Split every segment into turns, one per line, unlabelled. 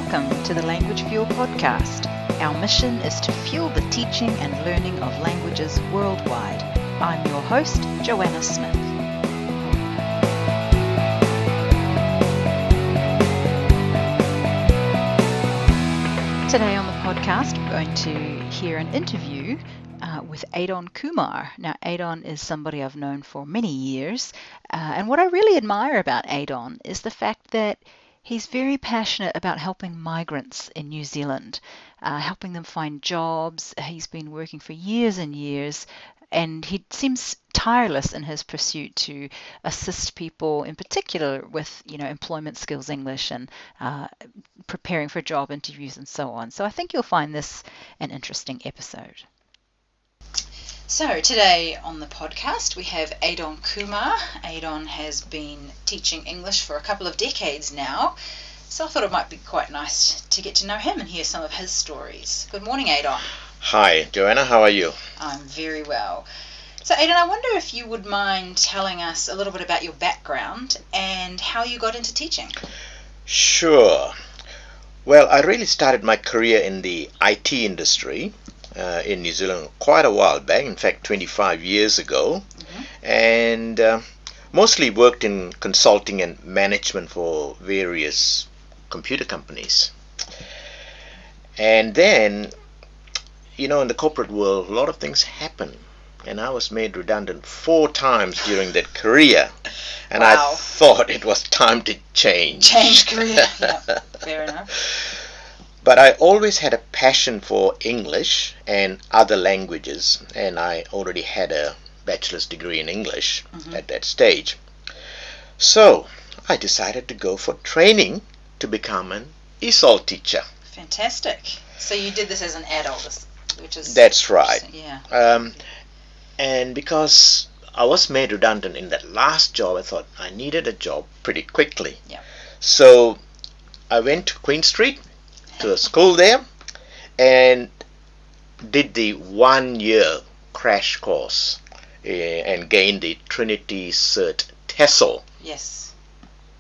Welcome to the Language Fuel podcast. Our mission is to fuel the teaching and learning of languages worldwide. I'm your host, Joanna Smith. Today on the podcast, we're going to hear an interview with Adon Kumar. Now, Adon is somebody I've known for many years, and what I really admire about Adon is the fact that he's very passionate about helping migrants in New Zealand, helping them find jobs. He's been working for years and years, and he seems tireless in his pursuit to assist people, in particular with, employment skills English and preparing for job interviews and so on. So I think you'll find this an interesting episode. So today on the podcast we have Adon Kumar. Adon has been teaching English for a couple of decades now, so I thought it might be quite nice to get to know him and hear some of his stories. Good morning, Adon.
Hi, Joanna, how are you?
I'm very well. So Adon, I wonder if you would mind telling us a little bit about your background and how you got into teaching.
Sure. Well, I really started my career in the IT industry in New Zealand quite a while back, in fact 25 years ago, and mostly worked in consulting and management for various computer companies. And then, in the corporate world, a lot of things happen, and I was made redundant 4 times during that career, and
Wow.
I thought it was time to change.
Change career. Yeah, fair enough.
But I always had a passion for English and other languages, and I already had a bachelor's degree in English at that stage. So I decided to go for training to become an ESOL teacher.
Fantastic. So you did this as an adult, which is...
That's right.
Yeah.
And because I was made redundant in that last job, I thought I needed a job pretty quickly.
Yeah.
So I went to Queen Street, to a school there, and did the 1-year crash course and gained the Trinity Cert TESOL.
Yes.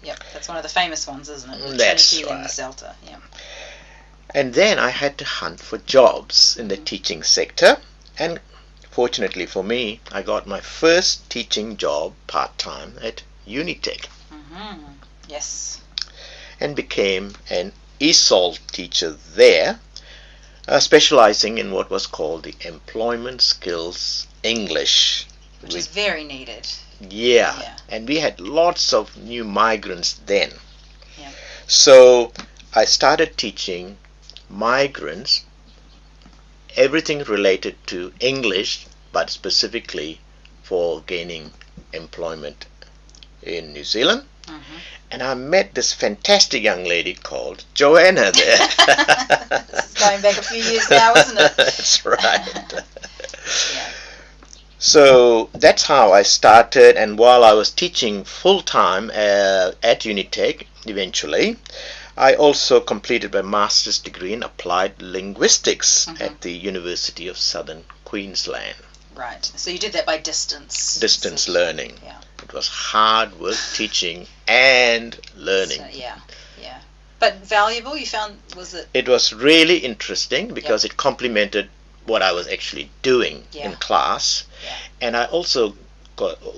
Yep, that's one of the famous ones, isn't it? The
That's
Trinity
right.
and the CELTA. Yeah.
And then I had to hunt for jobs in the teaching sector, and fortunately for me, I got my first teaching job part-time at Unitec.
Yes.
And became an ESOL teacher there, specializing in what was called the Employment Skills English.
Which is very needed.
Yeah, and we had lots of new migrants then.
Yeah.
So I started teaching migrants everything related to English, but specifically for gaining employment in New Zealand. And I met this fantastic young lady called Joanna there.
This is going back a few years now, isn't it?
That's right.
Yeah.
So that's how I started, and while I was teaching full-time at Unitec eventually, I also completed my master's degree in applied linguistics at the University of Southern Queensland.
Right. So you did that by distance.
Distance learning.
Yeah.
It was hard work teaching and learning.
So, yeah. But valuable, you found, was it?
It was really interesting because it complemented what I was actually doing in class.
Yeah.
And I also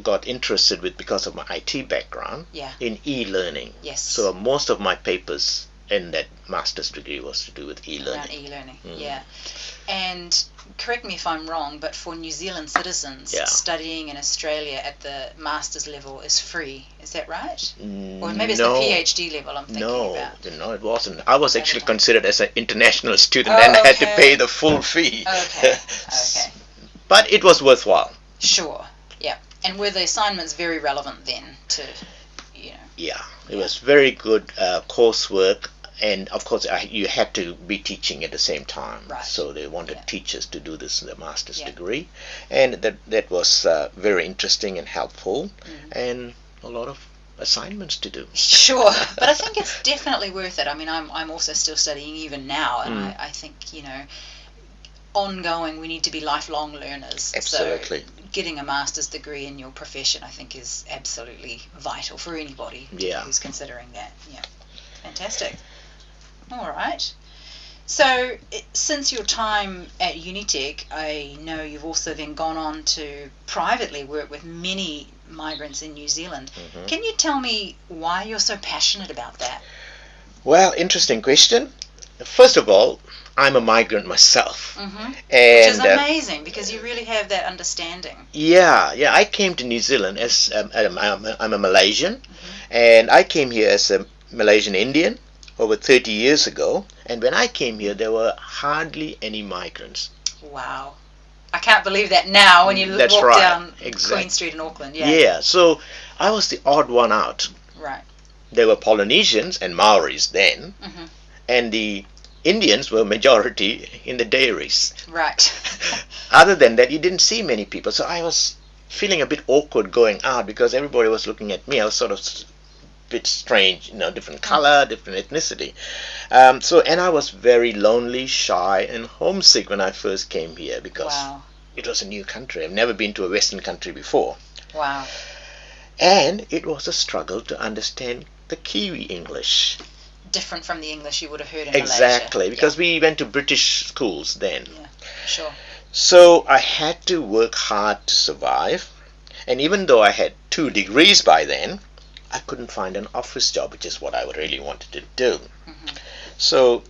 got interested because of my IT background in e-learning.
Yes.
So most of my papers in that master's degree was to do with e-learning.
Around e-learning, yeah. And correct me if I'm wrong, but for New Zealand citizens, studying in Australia at the master's level is free. Is that right? Or maybe it's the PhD level I'm thinking about.
No, it wasn't. I was actually considered as an international student and I had to pay the full fee.
Okay.
But it was worthwhile.
Sure, yeah. And were the assignments very relevant then to,
Yeah, it was very good coursework. And of course, you had to be teaching at the same time.
Right.
So they wanted teachers to do this in the master's degree. And that was very interesting and helpful. And a lot of assignments to do.
Sure. But I think it's definitely worth it. I mean, I'm also still studying even now. And I think, ongoing, we need to be lifelong learners.
Absolutely.
So getting a master's degree in your profession, I think, is absolutely vital for anybody who's considering that. Yeah. Fantastic. All right. So, since your time at Unitec, I know you've also then gone on to privately work with many migrants in New Zealand.
Mm-hmm.
Can you tell me why you're so passionate about that?
Well, interesting question. First of all, I'm a migrant myself.
Mm-hmm. Which
And
is amazing because you really have that understanding.
yeah, I came to New Zealand as I'm a Malaysian, and I came here as a Malaysian Indian over 30 years ago. And when I came here, there were hardly any migrants.
Wow. I can't believe that now when you
That's
walk
right.
down
Exactly.
Queen Street in Auckland. Yeah.
Yeah, so I was the odd one out.
Right.
There were Polynesians and Maoris then,
Mm-hmm.
and the Indians were majority in the dairies.
Right.
Other than that, you didn't see many people. So I was feeling a bit awkward going out because everybody was looking at me. I was sort of bit strange, different color, different ethnicity. And I was very lonely, shy, and homesick when I first came here because
Wow.
it was a new country. I've never been to a Western country before.
Wow.
And it was a struggle to understand the Kiwi English.
Different from the English you would have heard in Malaysia.
Exactly, because we went to British schools then.
Yeah, sure.
So I had to work hard to survive. And even though I had 2 degrees by then, I couldn't find an office job, which is what I really wanted to do.
Mm-hmm.
So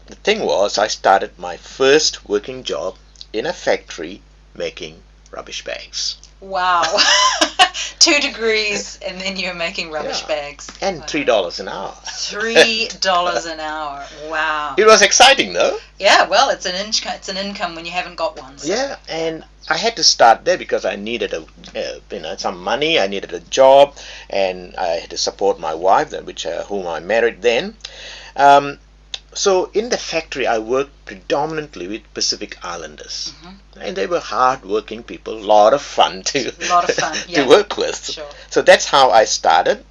the thing was, I started my first working job in a factory making rubbish bags.
Wow. 2 degrees and then you're making rubbish bags.
And
wow.
$3 an hour.
$3 an hour. Wow.
It was exciting though.
Yeah, well, it's an income when you haven't got one. So.
Yeah, and I had to start there because I needed some money. I needed a job, and I had to support my wife, whom I married then. So in the factory, I worked predominantly with Pacific Islanders, and they were hard-working people. A lot of fun to
Yeah.
to work with.
Sure.
So that's how I started.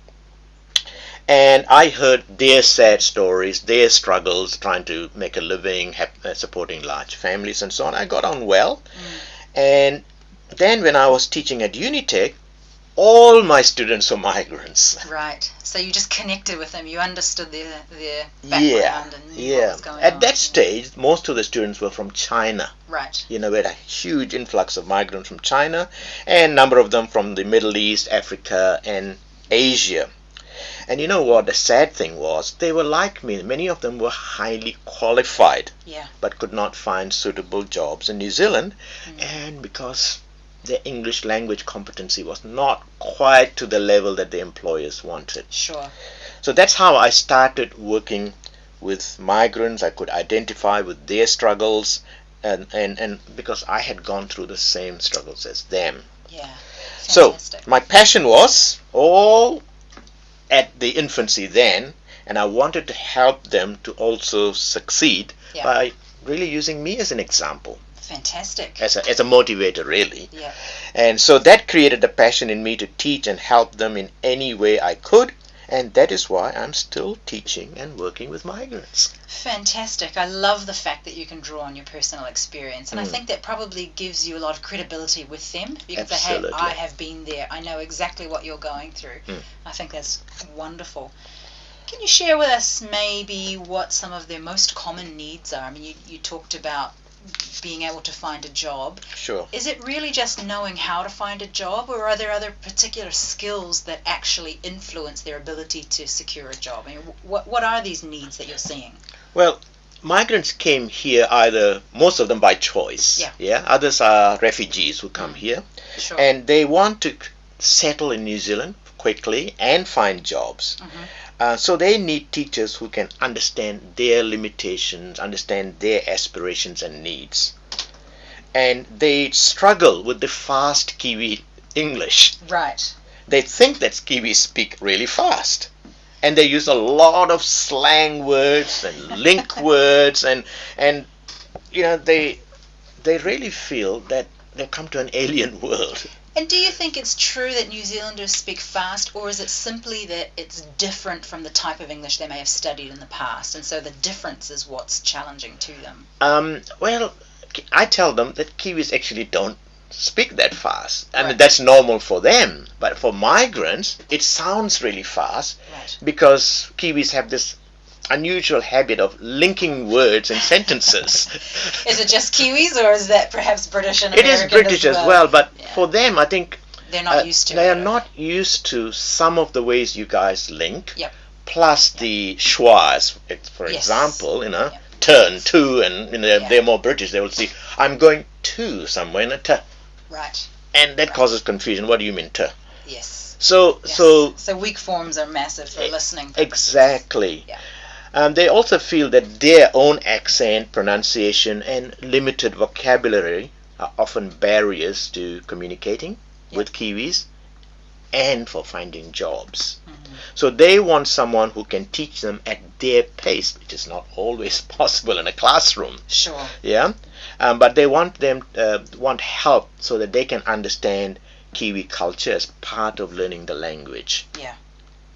And I heard their sad stories, their struggles, trying to make a living, supporting large families and so on. I got on well. And then when I was teaching at Unitec, all my students were migrants.
Right. So you just connected with them. You understood their background and knew what was going on.
At that stage, most of the students were from China.
Right.
We had a huge influx of migrants from China, and a number of them from the Middle East, Africa, and Asia. And you know what? The sad thing was, they were like me. Many of them were highly qualified, but could not find suitable jobs in New Zealand. And because their English language competency was not quite to the level that the employers wanted.
Sure.
So that's how I started working with migrants. I could identify with their struggles, and because I had gone through the same struggles as them.
Yeah.
So
Fantastic.
my passion was all at the infancy then, and I wanted to help them to also succeed by really using me as an example.
Fantastic.
As a motivator, really.
Yeah.
And so that created a passion in me to teach and help them in any way I could, and that is why I'm still teaching and working with migrants.
Fantastic. I love the fact that you can draw on your personal experience, and I think that probably gives you a lot of credibility with them because I have been there. I know exactly what you're going through. I think that's wonderful. Can you share with us maybe what some of their most common needs are? I mean, you talked about being able to find a job.
Sure.
Is it really just knowing how to find a job, or are there other particular skills that actually influence their ability to secure a job? I mean, what are these needs that you're seeing?
Well, migrants came here most of them by choice.
Yeah.
Others are refugees who come here.
Sure.
And they want to settle in New Zealand quickly and find jobs. So they need teachers who can understand their limitations, understand their aspirations and needs. And they struggle with the fast Kiwi English.
Right.
They think that Kiwis speak really fast. And they use a lot of slang words and link words, and they really feel that they've come to an alien world.
And do you think it's true that New Zealanders speak fast, or is it simply that it's different from the type of English they may have studied in the past, and so the difference is what's challenging to them?
Well, I tell them that Kiwis actually don't speak that fast. I mean, that's normal for them, but for migrants, it sounds really fast because Kiwis have this unusual habit of linking words and sentences.
Is it just Kiwis, or is that perhaps British and
It
American?
is British as well, but for them, I think
they're not used to it.
They are not used to some of the ways you guys link.
Yep.
Plus the schwas, for example, turn to, and they're more British. They will see, I'm going to somewhere in a t.
Right.
And that causes confusion. What do you mean t?
Yes.
So
weak forms are massive for listening.
Exactly.
Yeah.
They also feel that their own accent, pronunciation, and limited vocabulary are often barriers to communicating with Kiwis and for finding jobs. So they want someone who can teach them at their pace, which is not always possible in a classroom.
Sure.
Yeah. But they want help so that they can understand Kiwi culture as part of learning the language.
Yeah.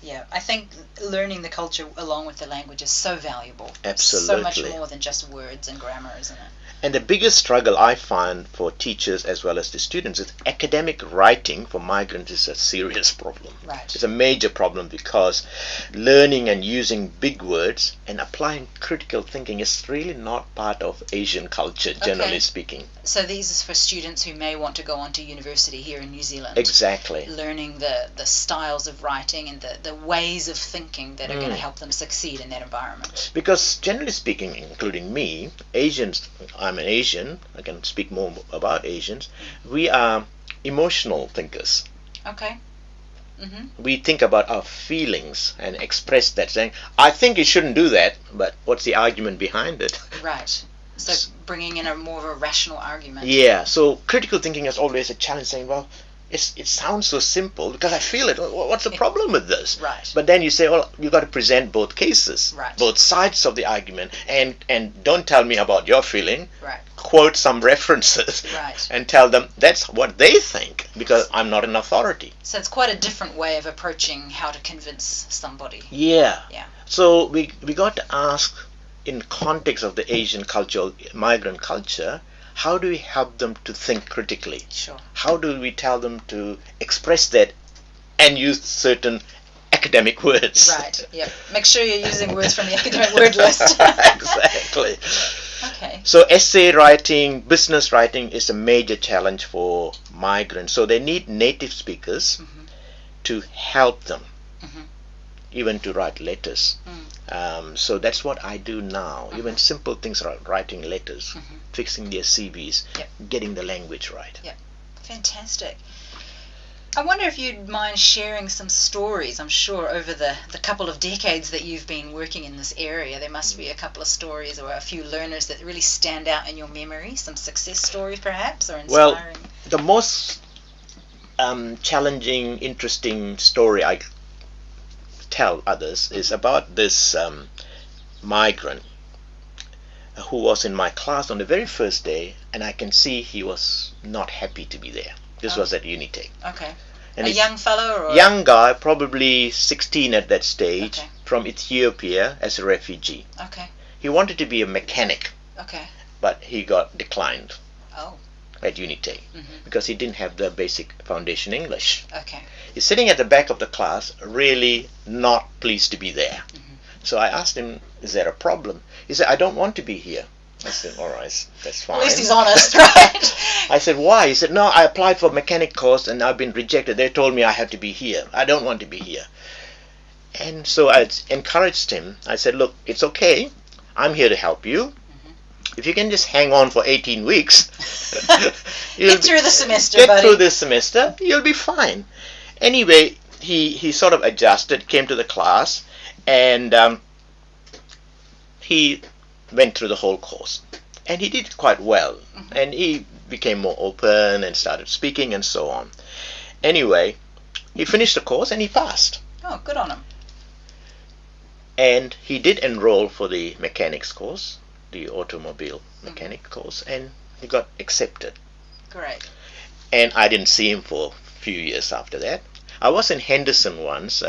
Yeah. I think learning the culture along with the language is so valuable.
Absolutely.
So much more than just words and grammar, isn't it?
And the biggest struggle I find for teachers as well as the students is academic writing for migrants is a serious problem.
Right.
It's a major problem because learning and using big words and applying critical thinking is really not part of Asian culture, generally speaking.
So these is for students who may want to go on to university here in New Zealand.
Exactly.
Learning the styles of writing and the ways of thinking that are going to help them succeed in that environment.
Because generally speaking, including me, Asians, I'm an Asian, I can speak more about Asians, we are emotional thinkers.
Okay.
We think about our feelings and express that, saying, I think you shouldn't do that, but what's the argument behind it?
Right. So bringing in more of a rational argument.
Yeah, so critical thinking is always a challenge, saying, well, it sounds so simple because I feel it. What's the problem with this?
Right.
But then you say, well, you've got to present both cases,
right,
both sides of the argument, and don't tell me about your feeling.
Right.
Quote some references,
right,
and tell them that's what they think because I'm not an authority.
So it's quite a different way of approaching how to convince somebody.
Yeah.
Yeah.
So we got to ask, in context of the Asian culture, migrant culture, how do we help them to think critically?
Sure.
How do we tell them to express that and use certain academic words?
Right, yep. Make sure you're using words from the academic word list.
Exactly.
Okay.
So essay writing, business writing is a major challenge for migrants. So they need native speakers to help them, even to write letters. So that's what I do now. Even simple things like writing letters, fixing their CVs, getting the language right.
Yeah, fantastic. I wonder if you'd mind sharing some stories. I'm sure over the couple of decades that you've been working in this area, there must be a couple of stories or a few learners that really stand out in your memory. Some success stories perhaps, or inspiring.
Well, the most challenging, interesting story I tell others is about this migrant who was in my class on the very first day, and I can see he was not happy to be there. This was at Unitec.
Okay.
And
a young fellow, or
young guy, probably 16 at that stage,
okay,
from Ethiopia as a refugee.
Okay.
He wanted to be a mechanic.
Okay.
But he got declined.
Oh.
At Unitec because he didn't have the basic foundation English.
Okay.
He's sitting at the back of the class, really not pleased to be there. So I asked him, is there a problem? He said, I don't want to be here. I said, all right, that's fine.
At least he's honest, right?
I said, why? He said, no, I applied for mechanic course and I've been rejected. They told me I have to be here. I don't want to be here. And so I encouraged him. I said, look, it's okay. I'm here to help you. If you can just hang on for 18 weeks,
get through the semester,
get
buddy.
through this semester, you'll be fine. Anyway, he sort of adjusted, came to the class, and he went through the whole course. And he did quite well. And he became more open and started speaking and so on. Anyway, he finished the course and he passed.
Oh, good on him.
And he did enroll for the mechanics course, the automobile mechanic course, and he got accepted.
Great.
And I didn't see him for a few years after that. I was in Henderson once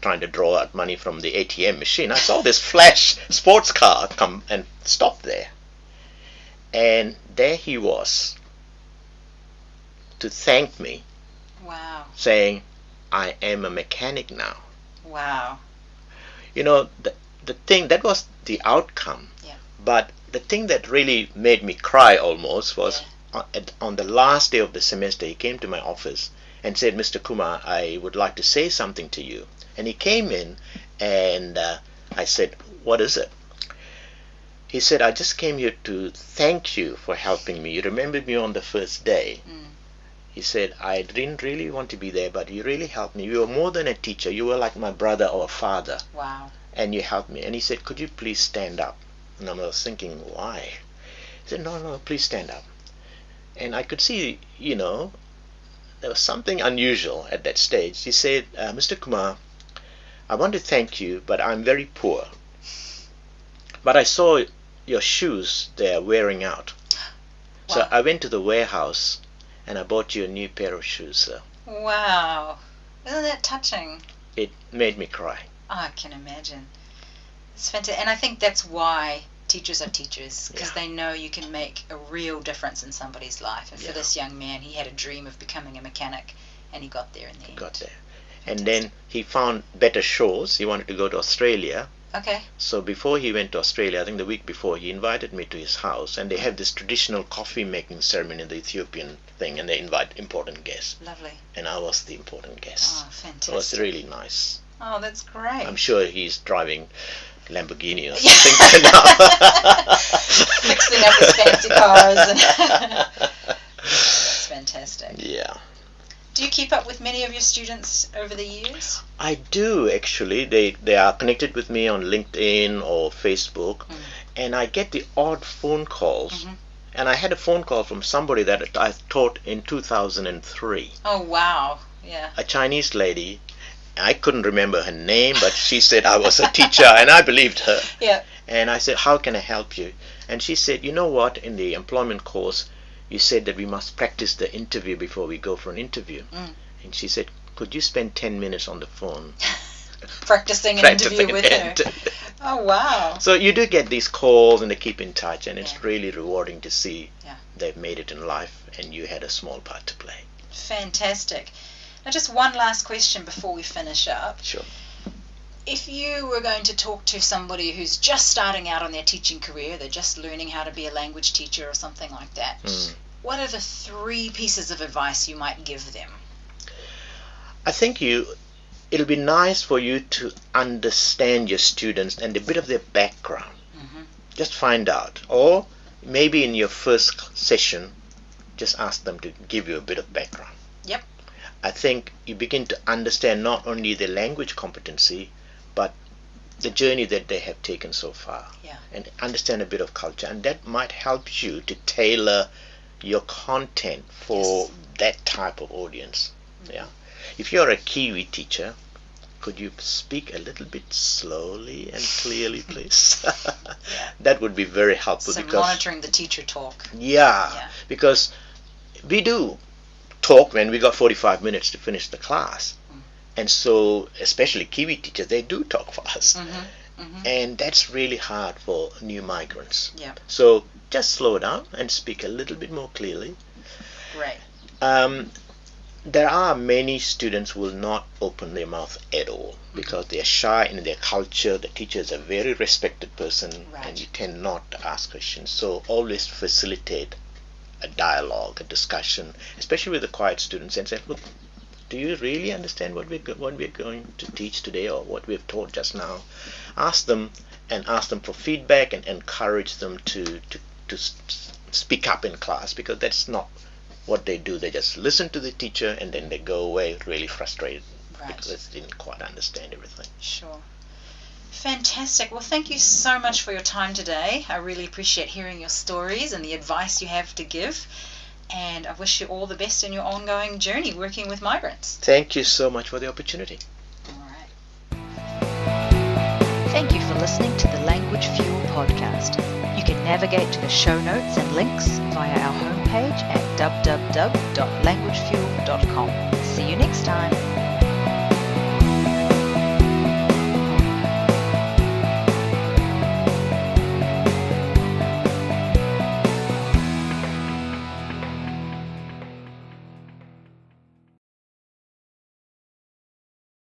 trying to draw out money from the ATM machine. I saw this flash sports car come and stop there. And there he was to thank me.
Wow.
Saying, I am a mechanic now.
Wow.
You know, the thing that was the outcome.
Yeah.
But the thing that really made me cry almost was on the last day of the semester, he came to my office and said, "Mr. Kumar, I would like to say something to you." And he came in, and I said, "What is it?" He said, "I just came here to thank you for helping me. You remembered me on the first day." He said, "I didn't really want to be there, but you really helped me. You were more than a teacher. You were like my brother or a father.
Wow.
And you helped me." And he said, "Could you please stand up?" And I was thinking, why? He said, no, please stand up." And I could see, there was something unusual at that stage. He said, "Mr. Kumar, I want to thank you, but I'm very poor. But I saw your shoes, they are wearing out.
Wow.
So I went to the warehouse and I bought you a new pair of shoes, sir."
Wow. Isn't that touching?
It made me cry.
Oh, I can imagine. It's fantastic. And I think that's why teachers are teachers, because they know you can make a real difference in somebody's life. And for this young man, he had a dream of becoming a mechanic, and he got there in the end.
Got there. And then he found better shores. He wanted to go to Australia.
Okay.
So before he went to Australia, I think the week before, he invited me to his house, and they have this traditional coffee making ceremony, the Ethiopian thing, and they invite important guests.
Lovely.
And I was the important guest.
Oh, fantastic.
It was really nice.
Oh, that's great.
I'm sure he's driving Lamborghini or something now.
Fixing up his fancy cars. That's fantastic.
Yeah.
Do you keep up with many of your students over the years?
I do, actually. They are connected with me on LinkedIn or Facebook, and I get the odd phone calls. And I had a phone call from somebody that I taught in 2003.
Oh, wow. Yeah.
A Chinese lady. I couldn't remember her name, but she said I was a teacher, and I believed her.
Yeah.
And I said, "How can I help you?" And she said, "You know what, in the employment course, you said that we must practice the interview before we go for an interview." And she said, "Could you spend 10 minutes on the phone
practicing an interview with her?" Oh, wow.
So you do get these calls, and they keep in touch, and it's really rewarding to see they've made it in life, and you had a small part to play.
Fantastic. Now, just one last question before we finish up.
Sure.
If you were going to talk to somebody who's just starting out on their teaching career, they're just learning how to be a language teacher or something like that, what are the 3 pieces of advice you might give them?
I think it'll be nice for you to understand your students and a bit of their background. Just find out. Or maybe in your first session, just ask them to give you a bit of background.
Yep.
I think you begin to understand not only their language competency, but the journey that they have taken so far.
Yeah.
And understand a bit of culture. And that might help you to tailor your content for that type of audience. Yeah. If you're a Kiwi teacher, could you speak a little bit slowly and clearly, please? That would be very helpful.
So
because
monitoring the teacher talk.
Yeah, because we do talk when we got 45 minutes to finish the class. And so, especially Kiwi teachers, they do talk for us. And that's really hard for new migrants.
Yeah.
So just slow down and speak a little bit more clearly.
Right.
There are many students who will not open their mouth at all because they are shy in their culture. The teacher is a very respected person, and you tend not to ask questions. So always facilitate a dialogue, a discussion, especially with the quiet students, and say, "Look, do you really understand what we're going to teach today, or what we've taught just now?" Ask them for feedback and encourage them to speak up in class, because that's not what they do. They just listen to the teacher and then they go away really frustrated because they didn't quite understand everything.
Sure. Fantastic. Well, thank you so much for your time today. I really appreciate hearing your stories and the advice you have to give. And I wish you all the best in your ongoing journey working with migrants.
Thank you so much for the opportunity.
All right. Thank you for listening to the Language Fuel podcast. You can navigate to the show notes and links via our homepage at www.languagefuel.com. See you next time.